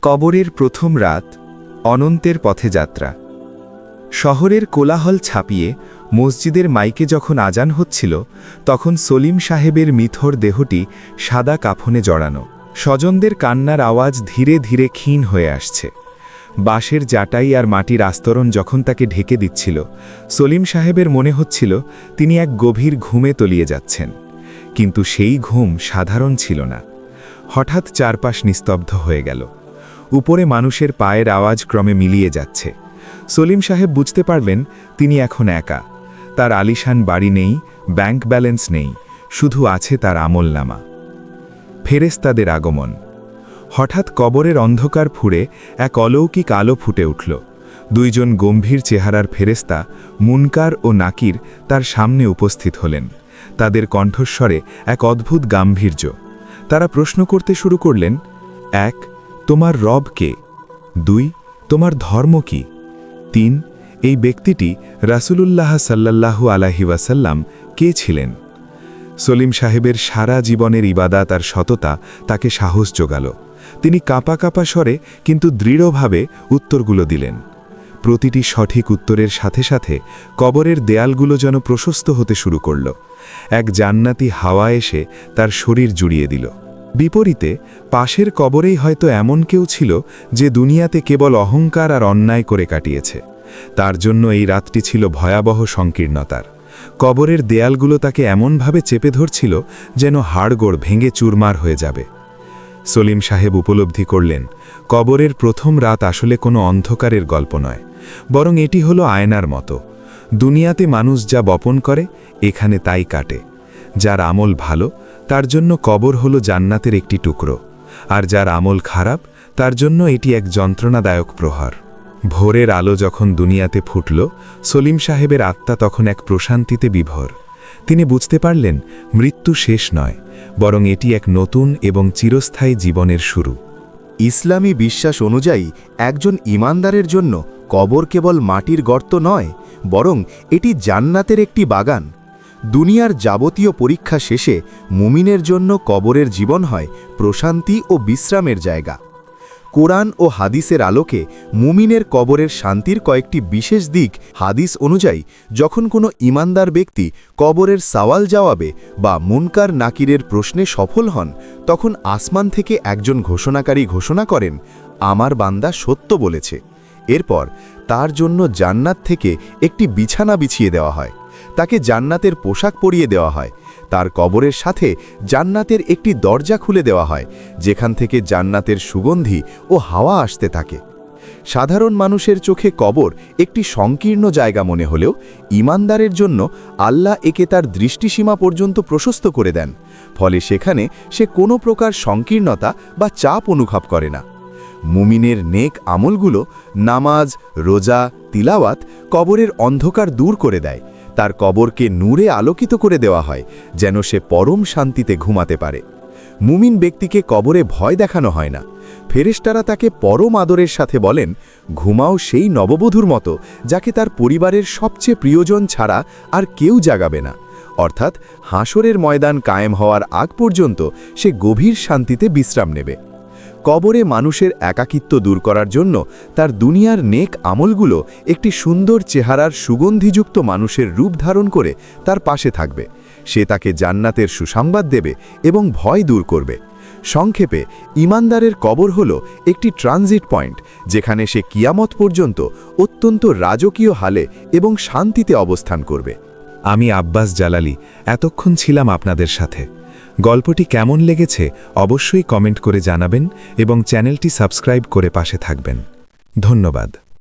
কবরের প্রথম রাত, অনন্তের পথে যাত্রা। শহরের কোলাহল ছাপিয়ে মসজিদের মাইকে যখন আজান হচ্ছিল, তখন সলিম সাহেবের মিথর দেহটি সাদা কাফনে জড়ানো। স্বজনদের কান্নার আওয়াজ ধীরে ধীরে ক্ষীণ হয়ে আসছে। বাঁশের জাটাই আর মাটির আস্তরণ যখন তাকে ঢেকে দিচ্ছিল, সলিম সাহেবের মনে হচ্ছিল তিনি এক গভীর ঘুমে তলিয়ে যাচ্ছেন। কিন্তু সেই ঘুম সাধারণ ছিল না। হঠাৎ চারপাশ নিস্তব্ধ হয়ে গেল। উপরে মানুষের পায়ের আওয়াজ ক্রমে মিলিয়ে যাচ্ছে। সলিম সাহেব বুঝতে পারলেন তিনি এখন একা। তার আলিশান বাড়ি নেই, ব্যাংক ব্যালেন্স নেই, শুধু আছে তার আমলনামা। ফেরেশতাদের আগমন। হঠাৎ কবরের অন্ধকার ফুঁড়ে এক অলৌকিক আলো ফুটে উঠল। দুইজন গম্ভীর চেহারার ফেরেশতা, মুনকার ও নাকির, তার সামনে উপস্থিত হলেন। তাদের কণ্ঠস্বরে এক অদ্ভুত গাম্ভীর্য। তারা প্রশ্ন করতে শুরু করলেন, ১. তোমার রব কে? ২. তোমার ধর্ম কি? ৩. এই ব্যক্তিটি রাসূলুল্লাহ সাল্লাল্লাহু আলাইহি ওয়াসাল্লাম কে ছিলেন? সলিম সাহেবের সারা জীবনের ইবাদত আর সততা তাকে সাহস জোগাল। তিনি কাঁপা কাঁপা স্বরে কিন্তু দৃঢ়ভাবে উত্তরগুলো দিলেন। প্রতিটি সঠিক উত্তরের সাথে সাথে কবরের দেয়ালগুলো যেন প্রশস্ত হতে শুরু করল। এক জান্নাতি হাওয়া এসে তার শরীর জুড়িয়ে দিল। বিপরীতে পাশের কবরেই হয়তো এমন কেউ ছিল যে দুনিয়াতে কেবল অহংকার আর অন্যায় করে কাটিয়েছে। তার জন্য এই রাতটি ছিল ভয়াবহ সংকীর্ণতার। কবরের দেয়ালগুলো তাকে এমনভাবে চেপে ধরছিল যেন হাড়গোড় ভেঙে চুরমার হয়ে যাবে। সলিম সাহেব উপলব্ধি করলেন, কবরের প্রথম রাত আসলে কোনো অন্ধকারের গল্প নয়, বরং এটি হলো আয়নার মতো। দুনিয়াতে মানুষ যা বপন করে, এখানে তাই কাটে। যার আমল ভালো, তার জন্য কবর হলো জান্নাতের একটি টুকরো, আর যার আমল খারাপ, তার জন্য এটি এক যন্ত্রণাদায়ক প্রহার। ভোরের আলো যখন দুনিয়াতে ফুটল, সলিম সাহেবের আত্মা তখন এক প্রশান্তিতে বিভোর। তিনি বুঝতে পারলেন মৃত্যু শেষ নয়, বরং এটি এক নতুন এবং চিরস্থায়ী জীবনের শুরু। ইসলামী বিশ্বাস অনুযায়ী একজন ঈমানদারের জন্য কবর কেবল মাটির গর্ত নয়, বরং এটি জান্নাতের একটি বাগান। দুনিয়ার যাবতীয় পরীক্ষা শেষে মুমিনের জন্য কবরের জীবন হয় প্রশান্তি ও বিশ্রামের জায়গা। কোরআন ও হাদিসের আলোকে মুমিনের কবরের শান্তির কয়েকটি বিশেষ দিক। হাদিস অনুযায়ী যখন কোনো ঈমানদার ব্যক্তি কবরের সওয়াল জবাবে বা মুনকার নাকিরের প্রশ্নে সফল হন, তখন আসমান থেকে একজন ঘোষণাকারী ঘোষণা করেন, আমার বান্দা সত্য বলেছে। এরপর তার জন্য জান্নাত থেকে একটি বিছানা বিছিয়ে দেওয়া হয়, তাকে জান্নাতের পোশাক পরিয়ে দেওয়া হয়। তার কবরের সাথে জান্নাতের একটি দরজা খুলে দেওয়া হয়, যেখান থেকে জান্নাতের সুগন্ধি ও হাওয়া আসতে থাকে। সাধারণ মানুষের চোখে কবর একটি সংকীর্ণ জায়গা মনে হলেও ঈমানদারের জন্য আল্লাহ একে তার দৃষ্টিসীমা পর্যন্ত প্রশস্ত করে দেন। ফলে সেখানে সে কোনো প্রকার সংকীর্ণতা বা চাপ অনুভব করে না। মুমিনের নেক আমলগুলো, নামাজ, রোজা, তিলাওয়াত কবরের অন্ধকার দূর করে দেয়। তার কবরকে নূরে আলোকিত করে দেওয়া হয়, যেন সে পরম শান্তিতে ঘুমাতে পারে। মুমিন ব্যক্তিকে কবরে ভয় দেখানো হয় না। ফেরেশতারা তাকে পরম আদরের সাথে বলেন, ঘুমাও সেই নববধূর মতো যাকে তার পরিবারের সবচেয়ে প্রিয়জন ছাড়া আর কেউ জাগাবে না। অর্থাৎ হাসরের ময়দান কায়েম হওয়ার আগ পর্যন্ত সে গভীর শান্তিতে বিশ্রাম নেবে। কবরে মানুষের একাকিত্ব দূর করার জন্য তার দুনিয়ার নেক আমলগুলো একটি সুন্দর চেহারার সুগন্ধিযুক্ত মানুষের রূপ ধারণ করে তার পাশে থাকবে। সে তাকে জান্নাতের সুসংবাদ দেবে এবং ভয় দূর করবে। সংক্ষেপে, ঈমানদারের কবর হলো একটি ট্রানজিট পয়েন্ট, যেখানে সে কিয়ামত পর্যন্ত অত্যন্ত রাজকীয় হালে এবং শান্তিতে অবস্থান করবে। আমি আব্বাস জালালি এতক্ষণ ছিলাম আপনাদের সাথে। গল্পটি কেমন লেগেছে অবশ্যই কমেন্ট করে জানাবেন এবং চ্যানেলটি সাবস্ক্রাইব করে পাশে থাকবেন। ধন্যবাদ।